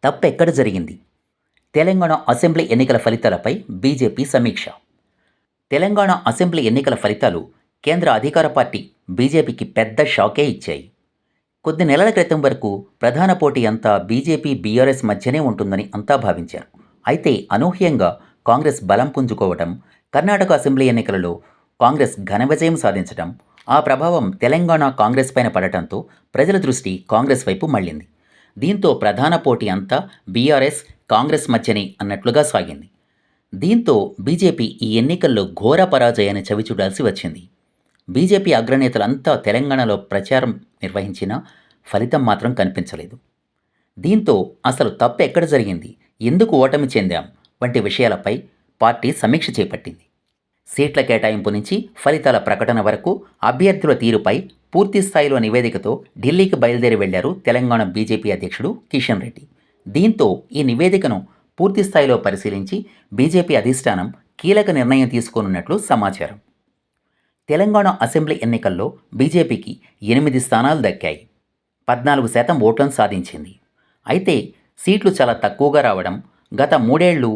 తప్పెక్కడ జరిగింది? తెలంగాణ అసెంబ్లీ ఎన్నికల ఫలితాలపై బీజేపీ సమీక్ష. తెలంగాణ అసెంబ్లీ ఎన్నికల ఫలితాలు కేంద్ర అధికార పార్టీ బీజేపీకి పెద్ద షాకే ఇచ్చాయి. కొద్ది నెలల క్రితం వరకు ప్రధాన పోటీ అంతా బీజేపీ, బీఆర్ఎస్ మధ్యనే ఉంటుందని అంతా భావించారు. అయితే అనూహ్యంగా కాంగ్రెస్ బలం పుంజుకోవడం, కర్ణాటక అసెంబ్లీ ఎన్నికలలో కాంగ్రెస్ ఘన విజయం సాధించడం, ఆ ప్రభావం తెలంగాణ కాంగ్రెస్ పైన పడటంతో ప్రజల దృష్టి కాంగ్రెస్ వైపు మళ్ళింది. దీంతో ప్రధాన పోటీ అంతా బీఆర్ఎస్, కాంగ్రెస్ మధ్యనే అన్నట్లుగా సాగింది. దీంతో బీజేపీ ఈ ఎన్నికల్లో ఘోర పరాజయాన్ని చవిచూడాల్సి వచ్చింది. బీజేపీ అగ్రనేతలంతా తెలంగాణలో ప్రచారం నిర్వహించినా ఫలితం మాత్రం కనిపించలేదు. దీంతో అసలు తప్పు ఎక్కడ జరిగింది, ఎందుకు ఓటమి చెందాం వంటి విషయాలపై పార్టీ సమీక్ష చేపట్టింది. సీట్ల కేటాయింపు నుంచి ఫలితాల ప్రకటన వరకు అభ్యర్థుల తీరుపై పూర్తి స్థాయిలో నివేదికతో ఢిల్లీకి బయలుదేరి వెళ్లారు తెలంగాణ బీజేపీ అధ్యక్షుడు కిషన్ రెడ్డి. దీంతో ఈ నివేదికను పూర్తి స్థాయిలో పరిశీలించి బీజేపీ అధిష్టానం కీలక నిర్ణయం తీసుకోనున్నట్లు సమాచారం. తెలంగాణ అసెంబ్లీ ఎన్నికల్లో బీజేపీకి 8 స్థానాలు దక్కాయి. 14% ఓట్లను సాధించింది. అయితే సీట్లు చాలా తక్కువగా రావడం, గత 3 ఏళ్లు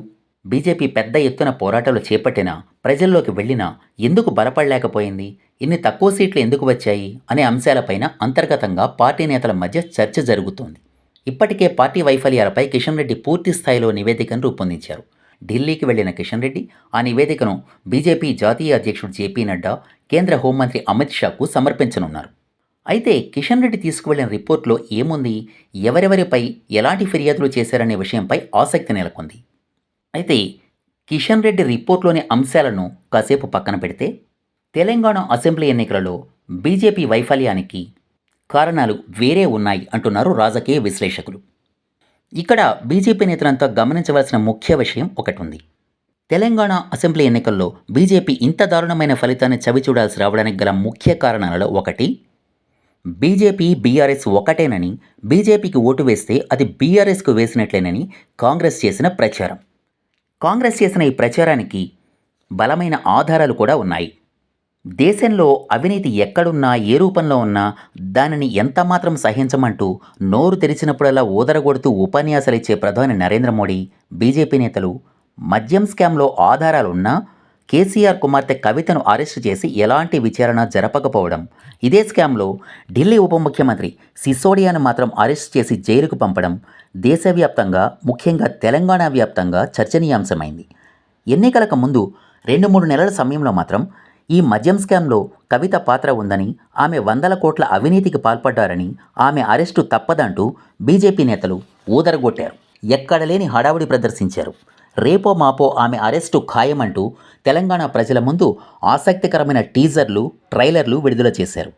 బీజేపీ పెద్ద ఎత్తున పోరాటాలు చేపట్టినా ప్రజల్లోకి వెళ్ళినా ఎందుకు బలపడలేకపోయింది, ఇన్ని తక్కువ సీట్లు ఎందుకు వచ్చాయి అనే అంశాలపైన అంతర్గతంగా పార్టీ నేతల మధ్య చర్చ జరుగుతోంది. ఇప్పటికే పార్టీ వైఫల్యాలపై కిషన్ రెడ్డి పూర్తి స్థాయిలో నివేదికను రూపొందించారు. ఢిల్లీకి వెళ్లిన కిషన్ రెడ్డి ఆ నివేదికను బీజేపీ జాతీయ అధ్యక్షుడు జేపీ నడ్డా, కేంద్ర హోంమంత్రి అమిత్ షాకు సమర్పించనున్నారు. అయితే కిషన్ రెడ్డి తీసుకువెళ్లిన రిపోర్ట్లో ఏముంది, ఎవరెవరిపై ఎలాంటి ఫిర్యాదులు చేశారనే విషయంపై ఆసక్తి నెలకొంది. అయితే కిషన్ రెడ్డి రిపోర్ట్లోని అంశాలను కాసేపు పక్కన పెడితే, తెలంగాణ అసెంబ్లీ ఎన్నికలలో బీజేపీ వైఫల్యానికి కారణాలు వేరే ఉన్నాయి అంటున్నారు రాజకీయ విశ్లేషకులు. ఇక్కడ బీజేపీ నేతలంతా గమనించవలసిన ముఖ్య విషయం ఒకటి ఉంది. తెలంగాణ అసెంబ్లీ ఎన్నికల్లో బీజేపీ ఇంత దారుణమైన ఫలితాన్ని చవిచూడాల్సి రావడానికి గల ముఖ్య కారణాలలో ఒకటి, బీజేపీ, బీఆర్ఎస్ ఒకటేనని, బీజేపీకి ఓటు వేస్తే అది బీఆర్ఎస్కు వేసినట్లేనని కాంగ్రెస్ చేసిన ప్రచారం. కాంగ్రెస్ చేసిన ఈ ప్రచారానికి బలమైన ఆధారాలు కూడా ఉన్నాయి. దేశంలో అవినీతి ఎక్కడున్నా, ఏ రూపంలో ఉన్నా దానిని ఎంతమాత్రం సహించమంటూ నోరు తెరిచినప్పుడల్లా ఊదరగొడుతూ ఉపన్యాసాలిచ్చే ప్రధాని నరేంద్ర మోడీ, బీజేపీ నేతలు మద్యం స్కామ్లో ఆధారాలున్నా కేసీఆర్ కుమార్తె కవితను అరెస్టు చేసి ఎలాంటి విచారణ జరపకపోవడం, ఇదే స్కామ్లో ఢిల్లీ ఉప ముఖ్యమంత్రి సిసోడియాను మాత్రం అరెస్ట్ చేసి జైలుకు పంపడం దేశవ్యాప్తంగా, ముఖ్యంగా తెలంగాణ వ్యాప్తంగా చర్చనీయాంశమైంది. ఎన్నికలకు ముందు 2-3 నెలల సమయంలో మాత్రం ఈ మద్యం స్కామ్లో కవిత పాత్ర ఉందని, ఆమె 100 కోట్ల అవినీతికి పాల్పడ్డారని, ఆమె అరెస్టు తప్పదంటూ బీజేపీ నేతలు ఊదరగొట్టారు. ఎక్కడలేని హడావుడి ప్రదర్శించారు. రేపో మాపో ఆమె అరెస్టు ఖాయమంటూ తెలంగాణ ప్రజల ముందు ఆసక్తికరమైన టీజర్లు, ట్రైలర్లు విడుదల చేశారు.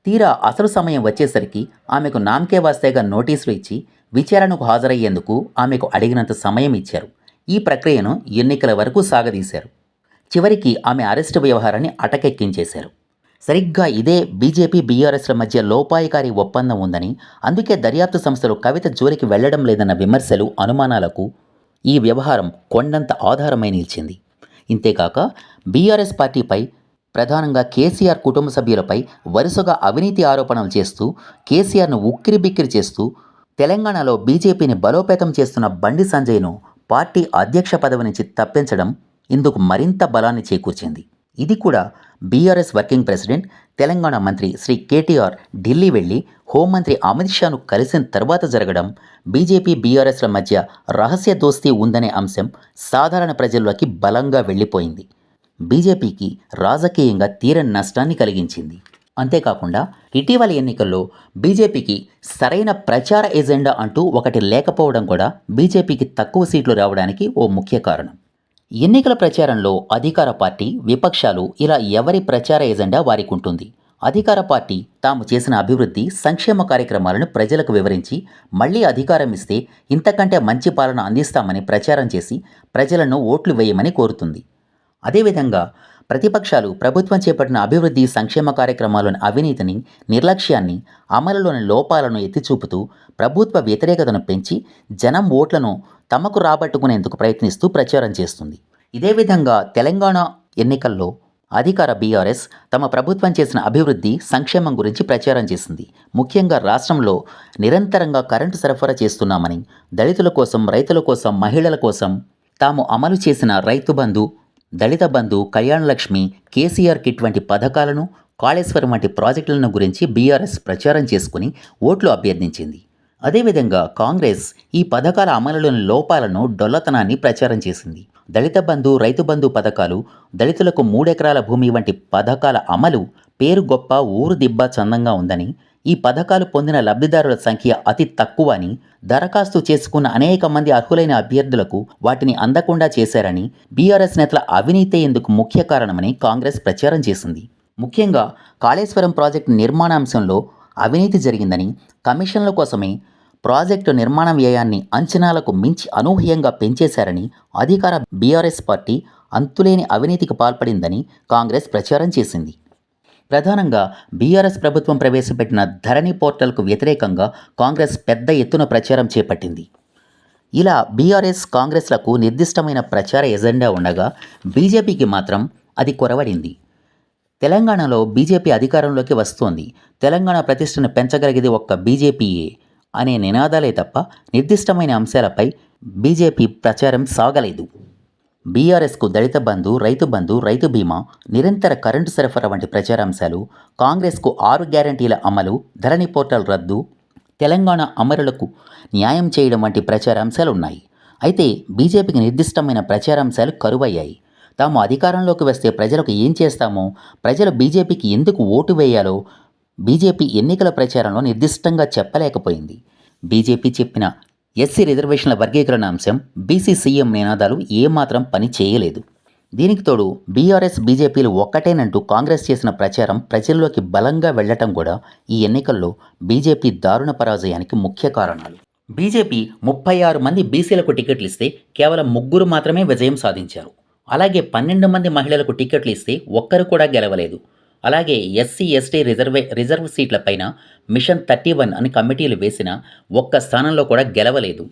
తీరా అసలు సమయం వచ్చేసరికి ఆమెకు నామకే వాస్తేగా నోటీసులు ఇచ్చి విచారణకు హాజరయ్యేందుకు ఆమెకు అడిగినంత సమయం ఇచ్చారు. ఈ ప్రక్రియను ఎన్నికల వరకు సాగదీశారు. చివరికి ఆమె అరెస్టు వ్యవహారాన్ని అటకెక్కించేశారు. సరిగ్గా ఇదే బీజేపీ, బీఆర్ఎస్ల మధ్య లోపాయికారి ఒప్పందం ఉందని, అందుకే దర్యాప్తు సంస్థలు కవిత జోలికి వెళ్లడం లేదన్న విమర్శలు, అనుమానాలకు ఈ వ్యవహారం కొండంత ఆధారమై నిలిచింది. ఇంతేకాక బీఆర్ఎస్ పార్టీపై, ప్రధానంగా కేసీఆర్ కుటుంబ సభ్యులపై వరుసగా అవినీతి ఆరోపణలు చేస్తూ, కేసీఆర్ను ఉక్కిరిబిక్కిరి చేస్తూ తెలంగాణలో బీజేపీని బలోపేతం చేస్తున్న బండి సంజయ్ను పార్టీ అధ్యక్ష పదవి నుంచి తప్పించడం ఇందుకు మరింత బలాన్ని చేకూర్చింది. ఇది కూడా బీఆర్ఎస్ వర్కింగ్ ప్రెసిడెంట్, తెలంగాణ మంత్రి శ్రీ కేటీఆర్ ఢిల్లీ వెళ్లి హోంమంత్రి అమిత్ షాను కలిసిన తర్వాత జరగడం, బీజేపీ, బీఆర్ఎస్ల మధ్య రహస్య దోస్తీ ఉందనే అంశం సాధారణ ప్రజల్లోకి బలంగా వెళ్ళిపోయింది. బీజేపీకి రాజకీయంగా తీరని నష్టాన్ని కలిగించింది. అంతేకాకుండా ఇటీవల ఎన్నికల్లో బీజేపీకి సరైన ప్రచార ఎజెండా అంటూ ఒకటి లేకపోవడం కూడా బీజేపీకి తక్కువ సీట్లు రావడానికి ఓ ముఖ్య కారణం. ఎన్నికల ప్రచారంలో అధికార పార్టీ, విపక్షాలు ఇలా ఎవరి ప్రచార ఎజెండా వారికి ఉంటుంది. అధికార పార్టీ తాము చేసిన అభివృద్ధి, సంక్షేమ కార్యక్రమాలను ప్రజలకు వివరించి, మళ్లీ అధికారం ఇస్తే ఇంతకంటే మంచి పాలన అందిస్తామని ప్రచారం చేసి ప్రజలను ఓట్లు వేయమని కోరుతుంది. అదేవిధంగా ప్రతిపక్షాలు ప్రభుత్వం చేపట్టిన అభివృద్ధి, సంక్షేమ కార్యక్రమాల్లోని అవినీతిని, నిర్లక్ష్యాన్ని, అమలులోని లోపాలను ఎత్తిచూపుతూ ప్రభుత్వ వ్యతిరేకతను పెంచి జనం ఓట్లను తమకు రాబట్టుకునేందుకు ప్రయత్నిస్తూ ప్రచారం చేస్తుంది. ఇదే విధంగా తెలంగాణ ఎన్నికల్లో అధికార బీఆర్ఎస్ తమ ప్రభుత్వం చేసిన అభివృద్ధి సంక్షేమం గురించి ప్రచారం చేసింది. ముఖ్యంగా రాష్ట్రంలో నిరంతరంగా కరెంటు సరఫరా చేస్తున్నామని, దళితుల కోసం, రైతుల కోసం, మహిళల కోసం తాము అమలు చేసిన రైతు బంధు, దళిత బంధు, కళ్యాణ లక్ష్మి, కేసీఆర్ కిట్ వంటి పథకాలను, కాళేశ్వరం వంటి ప్రాజెక్టులను గురించి బీఆర్ఎస్ ప్రచారం చేసుకుని ఓట్లు అభ్యర్థించింది. అదేవిధంగా కాంగ్రెస్ ఈ పథకాల అమలులోని లోపాలను, డొల్లతనాన్ని ప్రచారం చేసింది. దళిత బంధు, రైతు బంధు పథకాలు, దళితులకు 3 ఎకరాల భూమి వంటి పథకాల అమలు పేరు గొప్ప, ఊరు దిబ్బ చందంగా ఉందని, ఈ పథకాలు పొందిన లబ్ధిదారుల సంఖ్య అతి తక్కువ అని, దరఖాస్తు చేసుకున్న అనేక మంది అర్హులైన అభ్యర్థులకు వాటిని అందకుండా చేశారని, బీఆర్ఎస్ నేతల అవినీతే ఇందుకు ముఖ్య కారణమని కాంగ్రెస్ ప్రచారం చేసింది. ముఖ్యంగా కాళేశ్వరం ప్రాజెక్టు నిర్మాణాంశంలో అవినీతి జరిగిందని, కమిషన్ల కోసమే ప్రాజెక్టు నిర్మాణ వ్యయాన్ని అంచనాలకు మించి అనూహ్యంగా పెంచేశారని, అధికార బీఆర్ఎస్ పార్టీ అంతులేని అవినీతికి పాల్పడిందని కాంగ్రెస్ ప్రచారం చేసింది. ప్రధానంగా బీఆర్ఎస్ ప్రభుత్వం ప్రవేశపెట్టిన ధరణి పోర్టల్కు వ్యతిరేకంగా కాంగ్రెస్ పెద్ద ఎత్తున ప్రచారం చేపట్టింది. ఇలా బీఆర్ఎస్, కాంగ్రెస్లకు నిర్దిష్టమైన ప్రచార ఎజెండా ఉండగా బీజేపీకి మాత్రం అది కొరవడింది. తెలంగాణలో బీజేపీ అధికారంలోకి వస్తోంది, తెలంగాణ ప్రతిష్టను పెంచగలిగేది ఒక్క బీజేపీయే అనే నినాదాలే తప్ప నిర్దిష్టమైన అంశాలపై బీజేపీ ప్రచారం సాగలేదు. బీఆర్ఎస్కు దళిత బంధు, రైతు బంధు, రైతు బీమా, నిరంతర కరెంటు సరఫరా వంటి ప్రచారాంశాలు, కాంగ్రెస్కు 6 గ్యారంటీల అమలు, ధరణి పోర్టల్ రద్దు, తెలంగాణ అమరులకు న్యాయం చేయడం వంటి ప్రచారాంశాలున్నాయి. అయితే బీజేపీకి నిర్దిష్టమైన ప్రచారాంశాలు కరువయ్యాయి. తాము అధికారంలోకి వస్తే ప్రజలకు ఏం చేస్తామో, ప్రజలు బీజేపీకి ఎందుకు ఓటు వేయాలో బీజేపీ ఎన్నికల ప్రచారంలో నిర్దిష్టంగా చెప్పలేకపోయింది. బీజేపీ చెప్పిన ఎస్సీ రిజర్వేషన్ల వర్గీకరణ అంశం, బీసీ సీఎం నినాదాలు ఏమాత్రం పని చేయలేదు. దీనికి తోడు బీఆర్ఎస్, బీజేపీలు ఒక్కటేనంటూ కాంగ్రెస్ చేసిన ప్రచారం ప్రజల్లోకి బలంగా వెళ్లటం కూడా ఈ ఎన్నికల్లో బీజేపీ దారుణ పరాజయానికి ముఖ్య కారణాలు. బీజేపీ 36 మంది బీసీలకు టికెట్లు ఇస్తే కేవలం 3 మాత్రమే విజయం సాధించారు. అలాగే 12 మంది మహిళలకు టికెట్లు ఇస్తే ఒక్కరు కూడా గెలవలేదు. అలాగే ఎస్సీ, ఎస్టీ రిజర్వ్ సీట్లపైన మిషన్ 31 అని కమిటీలు వేసిన ఒక్క స్థానంలో కూడా గెలవలేదు.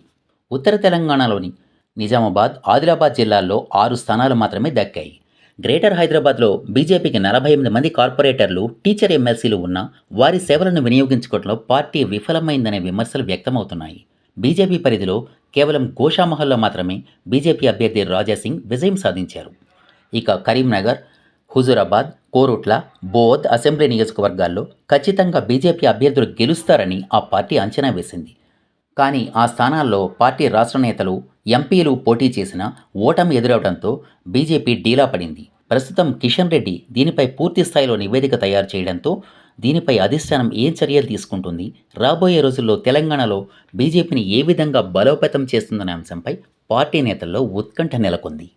ఉత్తర తెలంగాణలోని నిజామాబాద్, ఆదిలాబాద్ జిల్లాల్లో 6 స్థానాలు మాత్రమే దక్కాయి. గ్రేటర్ హైదరాబాద్లో బీజేపీకి 48 మంది కార్పొరేటర్లు, టీచర్ ఎమ్మెల్సీలు ఉన్నా వారి సేవలను వినియోగించుకోవడంలో పార్టీ విఫలమైందనే విమర్శలు వ్యక్తమవుతున్నాయి. బీజేపీ పరిధిలో కేవలం గోషామహల్లో మాత్రమే బీజేపీ అభ్యర్థి రాజాసింగ్ విజయం సాధించారు. ఇక కరీంనగర్, హుజూరాబాద్, కోరుట్ల, బోధ్ అసెంబ్లీ నియోజకవర్గాల్లో ఖచ్చితంగా బీజేపీ అభ్యర్థులు గెలుస్తారని ఆ పార్టీ అంచనా వేసింది. కానీ ఆ స్థానాల్లో పార్టీ రాష్ట్ర నేతలు, ఎంపీలు పోటీ చేసినా ఓటమి ఎదురవడంతో బీజేపీ డీలా పడింది. ప్రస్తుతం కిషన్ రెడ్డి దీనిపై పూర్తి స్థాయిలో నివేదిక తయారు చేయడంతో దీనిపై అధిష్టానం ఏం చర్యలు తీసుకుంటుంది, రాబోయే రోజుల్లో తెలంగాణలో బీజేపీని ఏ విధంగా బలోపేతం చేస్తుందనే అంశంపై పార్టీ నేతల్లో ఉత్కంఠ నెలకొంది.